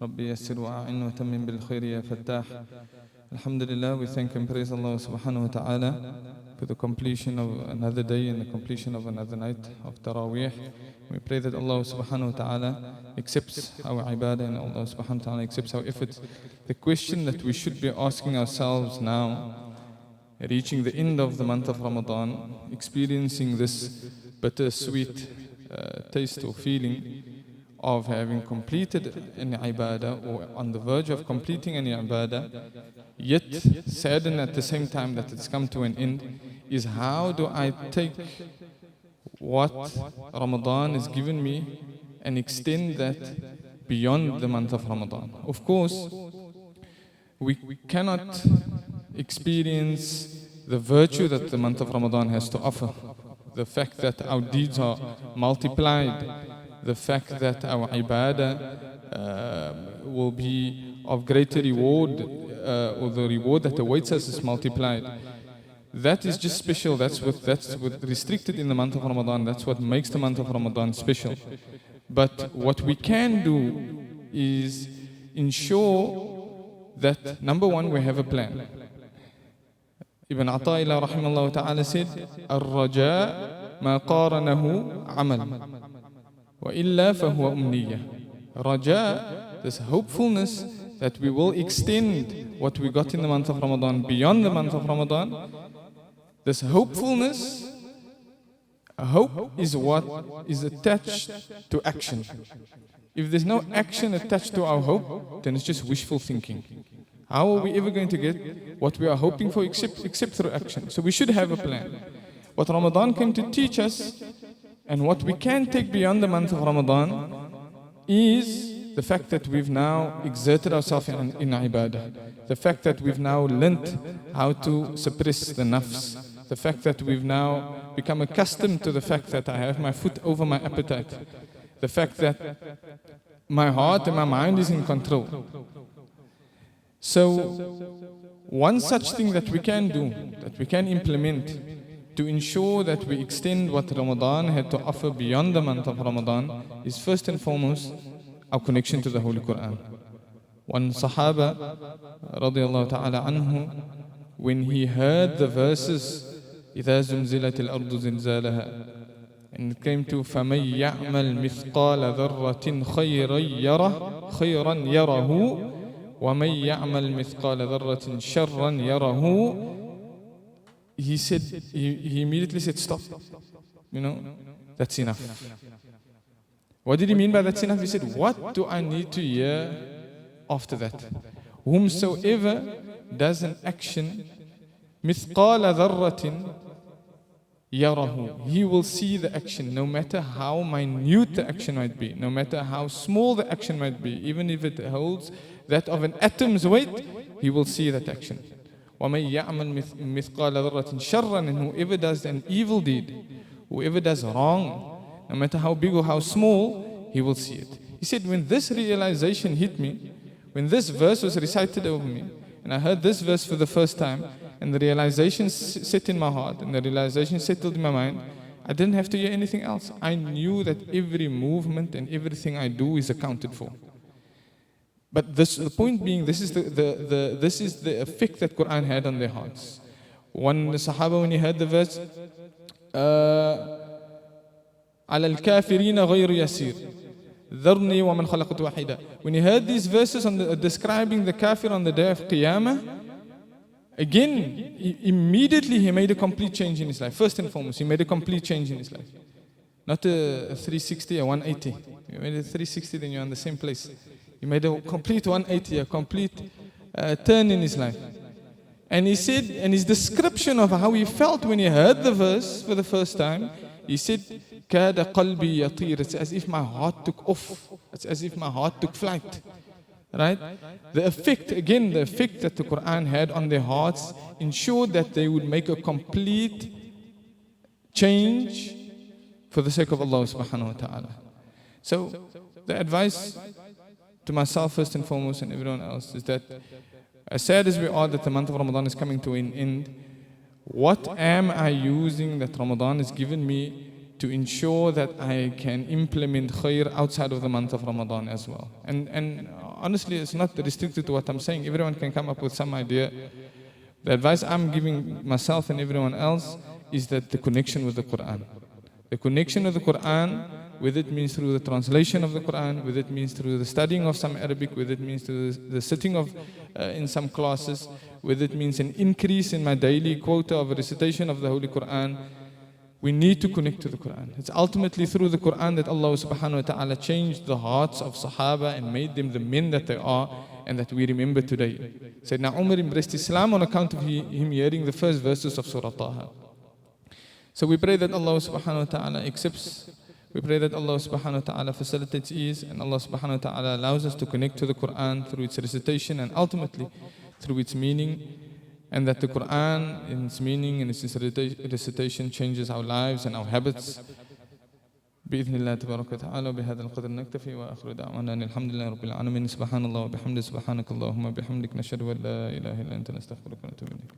ربي يسر وأعن وتمم بالخير يا فتاح. Alhamdulillah, we thank and praise Allah subhanahu wa ta'ala for the completion of another day and the completion of another night of Taraweeh. We pray that Allah subhanahu wa ta'ala accepts our ibadah and Allah subhanahu wa ta'ala accepts our efforts. The question that we should be asking ourselves now, reaching the end of the month of Ramadan, experiencing this bittersweet taste or feeling of having completed an ibadah or on the verge of completing an ibadah, yet saddened at the same time that it's come to an end, is how do I take what Ramadan has given me and extend that beyond the month of Ramadan. Of course, we cannot experience the virtue that the month of Ramadan has to offer. The fact that our deeds are multiplied, the fact that our ibadah will be of greater reward, or the reward that awaits us is multiplied. That is just special. That's what restricted in the month of Ramadan. That's what makes the month of Ramadan special. But what we can do is ensure that, number one, we have a plan. Ibn Ata'illah rahimahullah ta'ala said, "Ar-raja ma qaranahu amal, wa illa fahuwa umniyya." Raja, this hopefulness that we will extend what we got in the month of Ramadan beyond the month of Ramadan. This hopefulness, hope is what is attached to action. If there's no action attached to our hope, then it's just wishful thinking. How are we ever going to get what we are hoping for except through action? So we should have a plan. What Ramadan came to teach us and what we can take beyond the month of Ramadan is the fact that we've now exerted ourselves in ibadah. The fact that we've now learnt how to suppress the nafs. The fact that we've now become accustomed to the fact that I have my foot over my appetite. The fact that my heart and my mind is in control. So, one such thing that we can do, that we can implement to ensure that we extend what Ramadan had to offer beyond the month of Ramadan is first and foremost our connection to the Holy Quran. One Sahaba, radiallahu ta'ala anhu, when he heard the verses, إِذَا زُلْزِلَتِ الْأَرْضُ زِلْزَالَهَا, and it came to فَمَنْ يَعْمَلْ مِثْقَالَ ذَرَّةٍ خَيْرًا يَرَهُ وَمَنْ يَعْمَلْ مِثْقَالَ ذَرَّةٍ شَرًّا يَرَهُ. He said, he immediately said, stop. That's enough. What did he mean by that's enough? He said, what do I need to hear after that? Whomsoever does an action, مِثْقَالَ ذَرَّةٍ يَرَهُ, he will see the action, no matter how minute the action might be, no matter how small the action might be, even if it holds that of an atom's weight, he will see that action. وَمَنْ يَعْمَلْ مِثْقَالَ ذَرَّةٍ شَرًّا, and whoever does an evil deed, whoever does wrong, no matter how big or how small, he will see it. He said, when this realization hit me, when this verse was recited over me, and I heard this verse for the first time, and the realization set in my heart, and the realization settled in my mind, I didn't have to hear anything else. I knew that every movement and everything I do is accounted for. But the point being, this is the effect that Quran had on their hearts. One Sahaba, when he heard the verse, على الكافرين غير يسير ذرني ومن خلقت وحيدا. When he heard these verses describing the kafir on the day of Qiyamah, again, immediately he made a complete change in his life. First and foremost, he made a complete change in his life. Not a 360 or 180. You made a 360, then you're in the same place. He made a complete 180, a complete turn in his life. And he said, and his description of how he felt when he heard the verse for the first time, he said, كَادَ قَلْبِي يَطِيرُ. It's as if my heart took off. It's as if my heart took flight. Right? The effect, again, the effect that the Quran had on their hearts ensured that they would make a complete change for the sake of Allah subhanahu wa ta'ala. So, the advice to myself first and foremost and everyone else is that, as sad as we are that the month of Ramadan is coming to an end, what am I using that Ramadan has given me to ensure that I can implement khair outside of the month of Ramadan as well? And honestly, it's not restricted to what I'm saying. Everyone can come up with some idea. The advice I'm giving myself and everyone else is that the connection with the Quran. The connection with the Quran, whether it means through the translation of the Quran, whether it means through the studying of some Arabic, whether it means through the sitting of in some classes, whether it means an increase in my daily quota of recitation of the Holy Quran. We need to connect to the Quran. It's ultimately through the Quran that Allah subhanahu wa ta'ala changed the hearts of Sahaba and made them the men that they are and that we remember today. Sayyidina Umar embraced Islam on account of him hearing the first verses of Surah Taha. So we pray that Allah subhanahu wa ta'ala accepts. We pray that Allah subhanahu wa ta'ala facilitates ease, and Allah subhanahu wa ta'ala allows us to connect to the Quran through its recitation and ultimately through its meaning. And that the Quran, in its meaning and its recitation, changes our lives and our habits. بإذن الله تبارك وتعالى بهذا القدر نكتفي وآخر دعوانا أن الحمد لله رب العالمين سبحان الله وبحمده سبحانك اللهم وبحمدك نشهد أن لا إله إلا أنت نستغفرك ونتوب إليك.